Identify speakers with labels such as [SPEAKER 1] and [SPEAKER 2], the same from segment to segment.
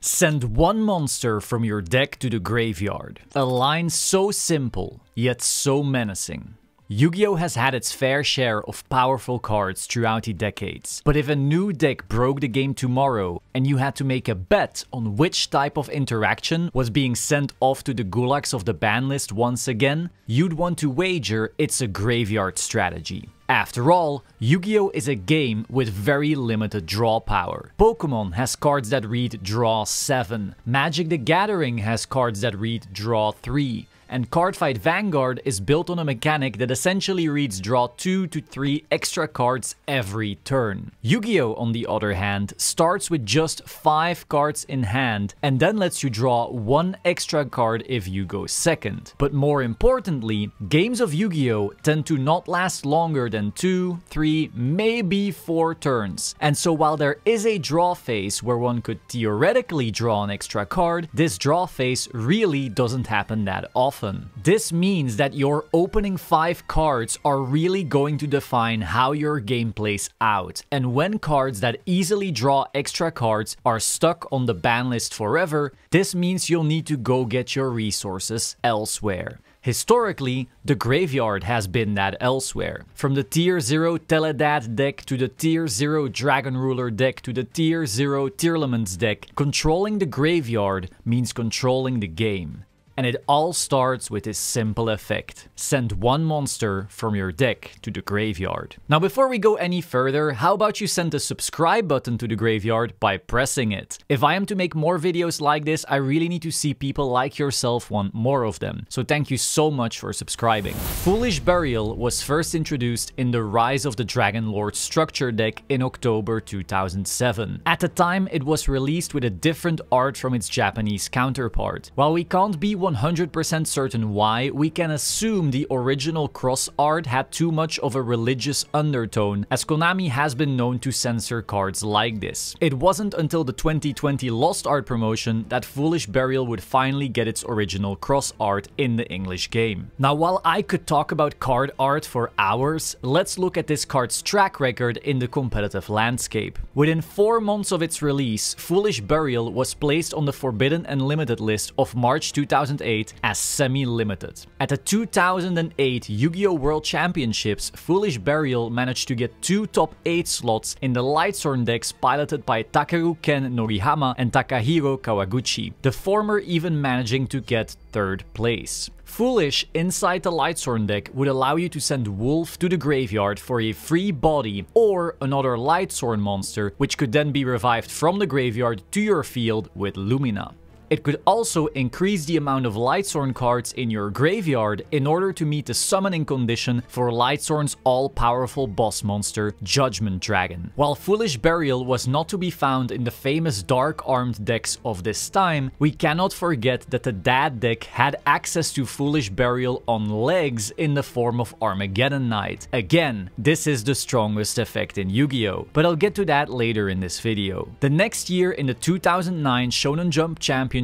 [SPEAKER 1] Send one monster from your deck to the graveyard. A line so simple, yet so menacing. Yu-Gi-Oh! Has had its fair share of powerful cards throughout the decades, but if a new deck broke the game tomorrow and you had to make a bet on which type of interaction was being sent off to the gulags of the ban list once again, you'd want to wager it's a graveyard strategy. After all, Yu-Gi-Oh! Is a game with very limited draw power. Pokémon has cards that read Draw 7, Magic the Gathering has cards that read Draw 3, and Cardfight Vanguard is built on a mechanic that essentially reads draw 2 to 3 extra cards every turn. Yu-Gi-Oh! On the other hand, starts with just 5 cards in hand and then lets you draw 1 extra card if you go second. But more importantly, games of Yu-Gi-Oh! Tend to not last longer than 2, 3, maybe 4 turns. And so while there is a draw phase where one could theoretically draw an extra card, this draw phase really doesn't happen that often. This means that your opening 5 cards are really going to define how your game plays out, and when cards that easily draw extra cards are stuck on the ban list forever, this means you'll need to go get your resources elsewhere. Historically, the graveyard has been that elsewhere. From the tier 0 Teledad deck to the tier 0 Dragon Ruler deck to the tier 0 Tearlaments deck, controlling the graveyard means controlling the game. And it all starts with this simple effect. Send one monster from your deck to the graveyard. Now before we go any further, how about you send the subscribe button to the graveyard by pressing it? If I am to make more videos like this, I really need to see people like yourself want more of them. So thank you so much for subscribing. Foolish Burial was first introduced in the Rise of the Dragon Lord structure deck in October 2007. At the time, it was released with a different art from its Japanese counterpart. While we can't be 100% certain why, we can assume the original cross art had too much of a religious undertone, as Konami has been known to censor cards like this. It wasn't until the 2020 Lost Art promotion that Foolish Burial would finally get its original cross art in the English game. Now while I could talk about card art for hours, let's look at this card's track record in the competitive landscape. Within 4 months of its release, Foolish Burial was placed on the Forbidden and Limited list of March 2008 as semi-limited. At the 2008 Yu-Gi-Oh! World Championships, Foolish Burial managed to get 2 top 8 slots in the Lightsworn decks piloted by Takeru Ken Norihama and Takahiro Kawaguchi, the former even managing to get 3rd place. Foolish inside the Lightsworn deck would allow you to send Wolf to the graveyard for a free body or another Lightsworn monster, which could then be revived from the graveyard to your field with Lumina. It could also increase the amount of Lightsworn cards in your graveyard in order to meet the summoning condition for Lightsworn's all-powerful boss monster, Judgment Dragon. While Foolish Burial was not to be found in the famous dark-armed decks of this time, we cannot forget that the Dad deck had access to Foolish Burial on legs in the form of Armageddon Knight. Again, this is the strongest effect in Yu-Gi-Oh! But I'll get to that later in this video. The next year, in the 2009 Shonen Jump Championships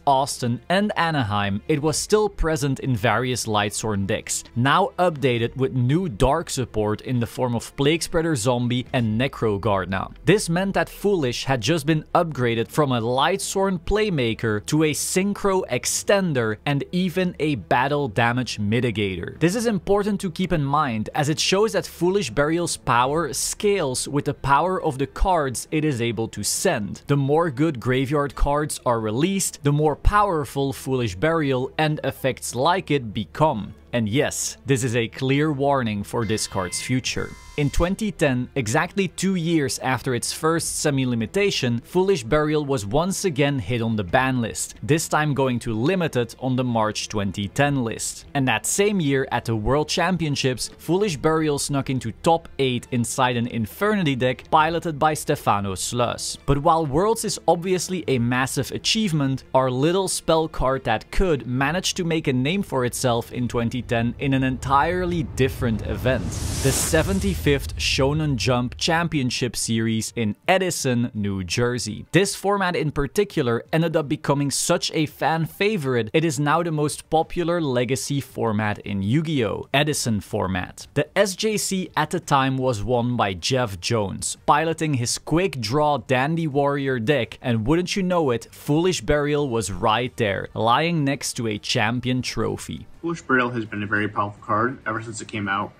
[SPEAKER 1] Austin and Anaheim, it was still present in various Lightsworn decks, now updated with new dark support in the form of Plague Spreader Zombie and Necro Gardna. This meant that Foolish had just been upgraded from a Lightsworn Playmaker to a Synchro Extender and even a Battle Damage Mitigator. This is important to keep in mind, as it shows that Foolish Burial's power scales with the power of the cards it is able to send. The more good graveyard cards are released, the more powerful Foolish Burial and effects like it become. And yes, this is a clear warning for this card's future. In 2010, exactly 2 years after its first semi-limitation, Foolish Burial was once again hit on the ban list, this time going to Limited on the March 2010 list. And that same year at the World Championships, Foolish Burial snuck into top 8 inside an Infernity deck piloted by Stefano Sluss. But while Worlds is obviously a massive achievement, our little spell card that could manage to make a name for itself in 2010 2010 in an entirely different event, the 75th Shonen Jump Championship Series in Edison, New Jersey. This format in particular ended up becoming such a fan favorite, it is now the most popular legacy format in Yu-Gi-Oh! Edison format. The SJC at the time was won by Jeff Jones, piloting his quick draw Dandy Warrior deck, and wouldn't you know it, Foolish Burial was right there, lying next to a champion trophy.
[SPEAKER 2] Foolish Burial has been a very powerful card ever since it came out,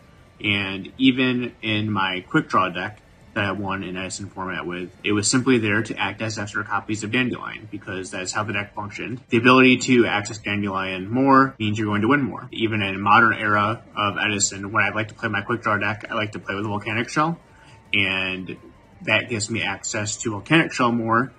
[SPEAKER 2] and even in my quick draw deck that I won in Edison format with, it was simply there to act as extra copies of Dandelion, because that's how the deck functioned. The ability to access Dandelion more means you're going to win more. Even in a modern era of Edison, when I like to play my quick draw deck, I like to play with a Volcanic Shell, and that gives me access to Volcanic Shell more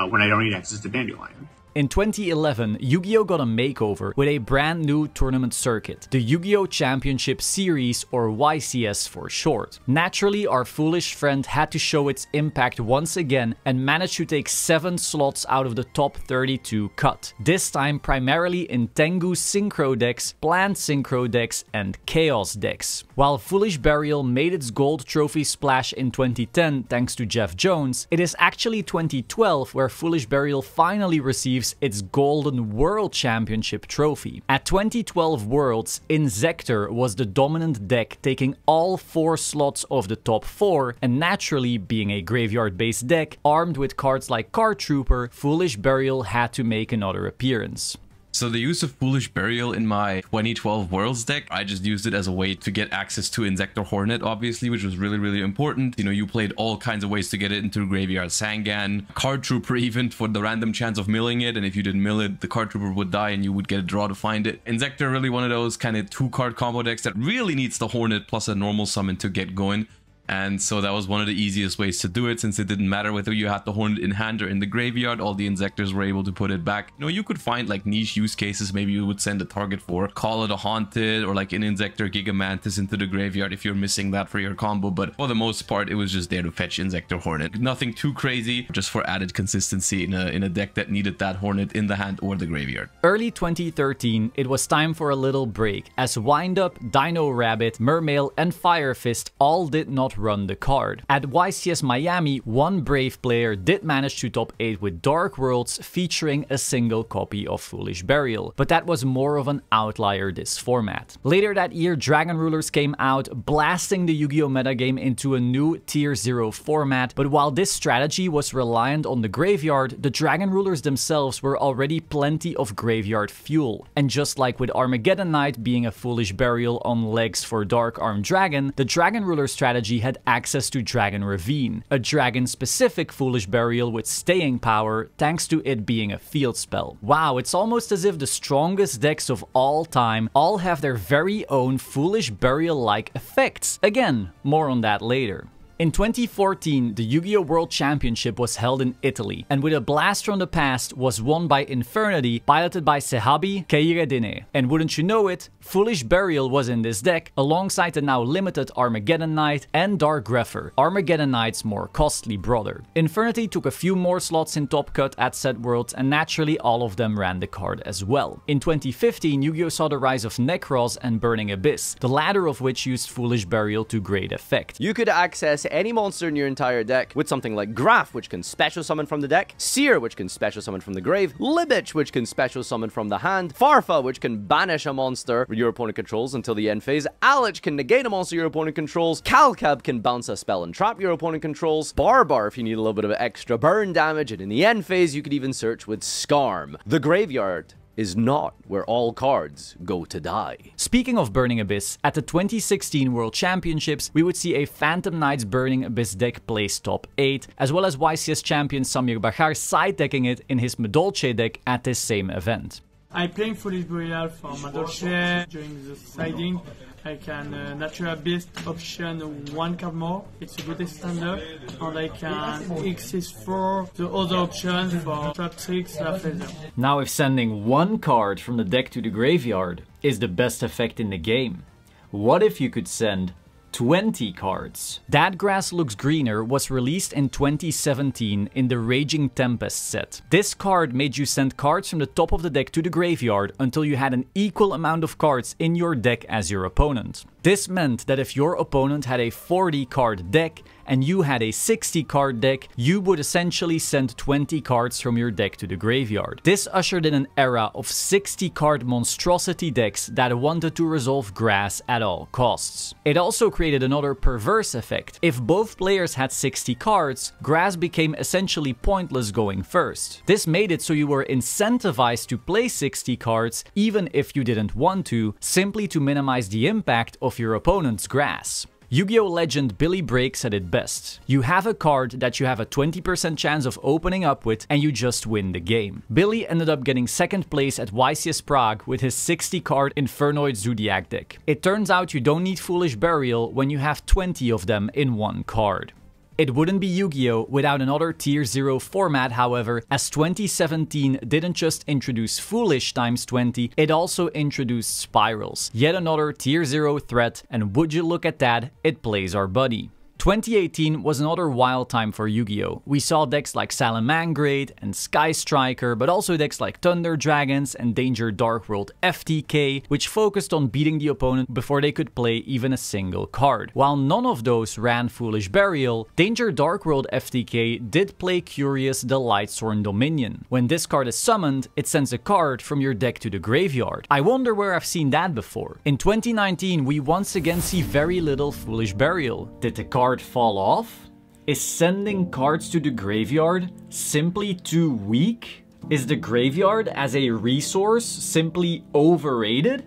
[SPEAKER 2] when I don't need access to Dandelion.
[SPEAKER 1] In 2011, Yu-Gi-Oh! Got a makeover with a brand new tournament circuit, the Yu-Gi-Oh! Championship Series, or YCS for short. Naturally, our foolish friend had to show its impact once again and managed to take 7 slots out of the top 32 cut. This time primarily in Tengu Synchro decks, Plant Synchro decks, and Chaos decks. While Foolish Burial made its gold trophy splash in 2010 thanks to Jeff Jones, it is actually 2012 where Foolish Burial finally receives its Golden World Championship trophy. At 2012 Worlds, Inzektor was the dominant deck, taking all 4 slots of the top 4, and naturally, being a graveyard-based deck, armed with cards like Card Trooper, Foolish Burial had to make another appearance.
[SPEAKER 3] So the use of Foolish Burial in my 2012 Worlds deck, I just used it as a way to get access to Inzektor Hornet, obviously, which was really important. You know, you played all kinds of ways to get it into the graveyard. Sangan, Card Trooper even, for the random chance of milling it, and if you didn't mill it, the Card Trooper would die and you would get a draw to find it. Inzektor really one of those kind of 2-card combo decks that really needs the Hornet plus a normal summon to get going. And so that was one of the easiest ways to do it, since it didn't matter whether you had the Hornet in hand or in the graveyard, all the Inzektors were able to put it back. You know, you could find like niche use cases, maybe you would send a target for Call of the Haunted or like an Inzektor Gigamantis into the graveyard if you're missing that for your combo, but for the most part it was just there to fetch Inzektor Hornet. Nothing too crazy, just for added consistency in a deck that needed that Hornet in the hand or the graveyard.
[SPEAKER 1] Early 2013, it was time for a little break, as Windup, Dino Rabbit, Mermail, and Fire Fist all did not run the card. At YCS Miami, one brave player did manage to top 8 with Dark Worlds featuring a single copy of Foolish Burial, but that was more of an outlier this format. Later that year, Dragon Rulers came out, blasting the Yu-Gi-Oh! Metagame into a new Tier 0 format, but while this strategy was reliant on the graveyard, the Dragon Rulers themselves were already plenty of graveyard fuel. And just like with Armageddon Knight being a Foolish Burial on legs for Dark Armed Dragon, the Dragon Ruler strategy had access to Dragon Ravine, a dragon-specific Foolish Burial with staying power thanks to it being a field spell. Wow, it's almost as if the strongest decks of all time all have their very own Foolish Burial-like effects. Again, more on that later. In 2014, the Yu-Gi-Oh! World Championship was held in Italy, and with a blast from the past was won by Infernity, piloted by Sehabi Kheireddine. And wouldn't you know it, Foolish Burial was in this deck, alongside the now limited Armageddon Knight and Dark Grepher, Armageddon Knight's more costly brother. Infernity took a few more slots in Top Cut at said worlds, and naturally all of them ran the card as well. In 2015, Yu-Gi-Oh! Saw the rise of Nekroz and Burning Abyss, the latter of which used Foolish Burial to great effect.
[SPEAKER 4] You could access any monster in your entire deck with something like Graph, which can special summon from the deck, Seer, which can special summon from the grave, Libich, which can special summon from the hand, Farfa, which can banish a monster your opponent controls until the end phase, Alich can negate a monster your opponent controls, Calcab can bounce a spell and trap your opponent controls, Barbar if you need a little bit of extra burn damage, and in the end phase you could even search with Skarm. The graveyard is not where all cards go to die.
[SPEAKER 1] Speaking of Burning Abyss, at the 2016 World Championships, we would see a Phantom Knights Burning Abyss deck place top 8, as well as YCS champion Samir Bahar side-decking it in his Madolche deck at this same event.
[SPEAKER 5] I'm playing Foolish Burial for Madolche. During the siding, I can Natural Beast option 1 card more. It's a good extender, and I can X4 the other option for Trap Tricks La Feather.
[SPEAKER 1] Now if sending 1 card from the deck to the graveyard is the best effect in the game, what if you could send 20 cards. That Grass Looks Greener was released in 2017 in the Raging Tempest set. This card made you send cards from the top of the deck to the graveyard until you had an equal amount of cards in your deck as your opponent. This meant that if your opponent had a 40 card deck and you had a 60 card deck, you would essentially send 20 cards from your deck to the graveyard. This ushered in an era of 60 card monstrosity decks that wanted to resolve grass at all costs. It also created another perverse effect. If both players had 60 cards, grass became essentially pointless going first. This made it so you were incentivized to play 60 cards even if you didn't want to, simply to minimize the impact of your opponent's grass. Yu-Gi-Oh! Legend Billy Brake said it best. You have a card that you have a 20% chance of opening up with and you just win the game. Billy ended up getting second place at YCS Prague with his 60 card Infernoid Zodiac deck. It turns out you don't need Foolish Burial when you have 20 of them in one card. It wouldn't be Yu-Gi-Oh! Without another Tier 0 format, however, as 2017 didn't just introduce Foolish times 20, it also introduced Spirals. Yet another Tier 0 threat, and would you look at that, it plays our buddy. 2018 was another wild time for Yu-Gi-Oh! We saw decks like Salamangreat and Sky Striker, but also decks like Thunder Dragons and Danger Dark World FTK, which focused on beating the opponent before they could play even a single card. While none of those ran Foolish Burial, Danger Dark World FTK did play Curious the Lightsworn Dominion. When this card is summoned, it sends a card from your deck to the graveyard. I wonder where I've seen that before. In 2019, we once again see very little Foolish Burial. Did the card fall off? Is sending cards to the graveyard simply too weak? Is the graveyard as a resource simply overrated?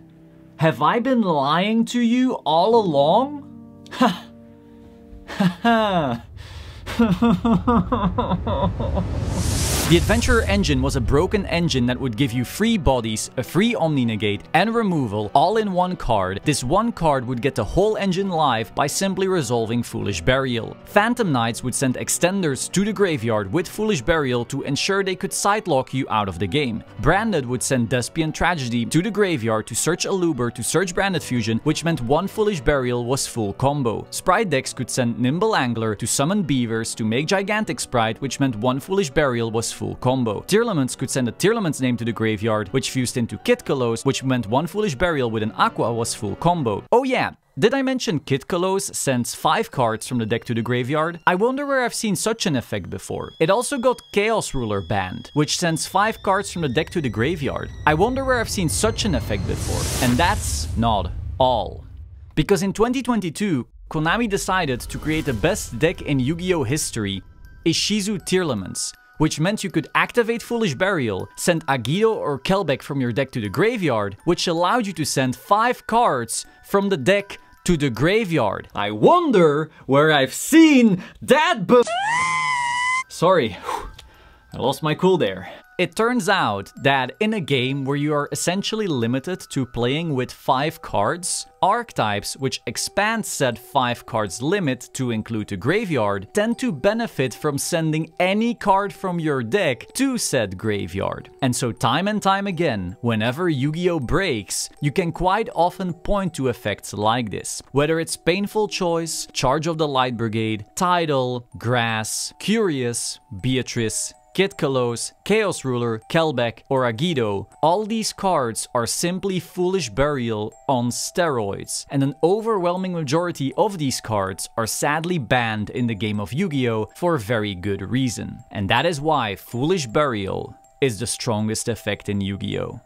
[SPEAKER 1] Have I been lying to you all along? Ha! Ha ha! The Adventurer engine was a broken engine that would give you free bodies, a free Omni Negate, and removal all in one card. This one card would get the whole engine live by simply resolving Foolish Burial. Phantom Knights would send extenders to the graveyard with Foolish Burial to ensure they could sidelock you out of the game. Branded would send Despian Tragedy to the graveyard to search Aluber to search Branded Fusion, which meant one Foolish Burial was full combo. Sprite decks could send Nimble Angler to summon Beavers to make Gigantic Sprite, which meant one Foolish Burial was full combo. Tearlaments could send a Tearlament's name to the graveyard, which fused into Kitkalos, which meant one Foolish Burial with an Aqua was full combo. Oh yeah, did I mention Kitkalos sends 5 cards from the deck to the graveyard? I wonder where I've seen such an effect before. It also got Chaos Ruler banned, which sends 5 cards from the deck to the graveyard. I wonder where I've seen such an effect before. And that's not all. Because in 2022, Konami decided to create the best deck in Yu-Gi-Oh! History, Ishizu Tearlaments, which meant you could activate Foolish Burial, send Agido or Kelbeck from your deck to the graveyard, which allowed you to send 5 cards from the deck to the graveyard. I wonder where I've seen that Sorry, I lost my cool there. It turns out that in a game where you are essentially limited to playing with 5 cards, archetypes which expand said 5 cards limit to include the graveyard tend to benefit from sending any card from your deck to said graveyard. And so time and time again, whenever Yu-Gi-Oh! Breaks, you can quite often point to effects like this. Whether it's Painful Choice, Charge of the Light Brigade, Tidal, Grass, Curious, Beatrice, Kitkalos, Chaos Ruler, Kelbeck, or Agido, all these cards are simply Foolish Burial on steroids, and an overwhelming majority of these cards are sadly banned in the game of Yu-Gi-Oh! For very good reason. And that is why Foolish Burial is the strongest effect in Yu-Gi-Oh!